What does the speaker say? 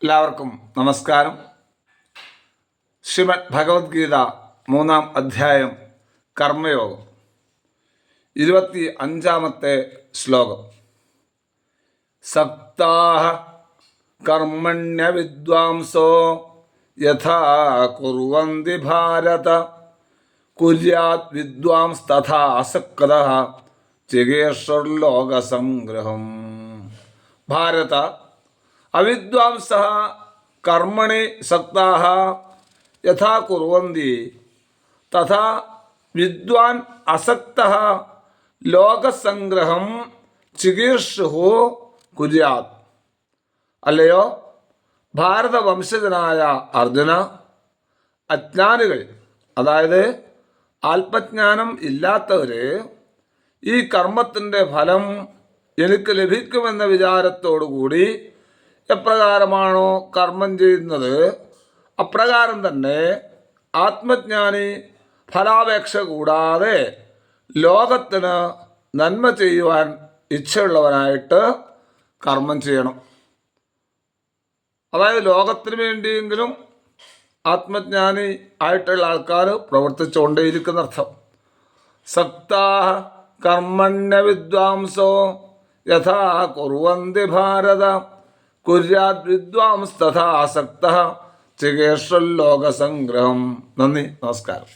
എല്ലാവർക്കും നമസ്കാരം. ശ്രീമദ് ഭഗവത്ഗീത 3-ാം അധ്യായം കർമ്മയോഗം 25-ാമത്തെ ശ്ലോകം. സക്താഃ കർമ്മണ്യ വിദ്വാംസോ യഥാ കുർവന്തി ഭാരത കുര്യാത് വിദ്വാംസ്തഥാ അസക്തഃ ചികീർഷുർലോകസംഗ്രഹം. ഭാരത അവിദ്വാംസഃ കർമ്മണി സക്താഃ യഥാ കുർവന്തി തഥാ വിദ്വാൻ അസക്തഃ ലോകസംഗ്രഹം ചികീർഷുഹു കുര്യാത്. അല്ലയോ ഭാരതവംശജനായ അർജുന, അജ്ഞാനികൾ, അതായത് ആത്മജ്ഞാനം ഇല്ലാത്തവര് ഈ കർമ്മത്തിൻ്റെ ഫലം എനിക്ക് ലഭിക്കുമെന്ന വിചാരത്തോടുകൂടി എപ്രകാരമാണോ കർമ്മം ചെയ്യുന്നത് അപ്രകാരം തന്നെ ആത്മജ്ഞാനി ഫലാപേക്ഷ കൂടാതെ ലോകത്തിന് നന്മ ചെയ്യുവാൻ ഇച്ഛയുള്ളവനായിട്ട് കർമ്മം ചെയ്യണം. അതായത് ലോകത്തിന് വേണ്ടിയെങ്കിലും ആത്മജ്ഞാനി ആയിട്ടുള്ള ആൾക്കാർ പ്രവർത്തിച്ചുകൊണ്ടേയിരിക്കുന്നർത്ഥം. സക്താഃ കർമ്മണ്യ വിദ്വാംസോ യഥാ കുർവന്തി ഭാരത കുര്യാത് വിദ്വാംസ്തഥാ ആസക്തഃ ചികീർഷുർലോകസംഗ്രഹം. നന്ദി, നമസ്കാരം.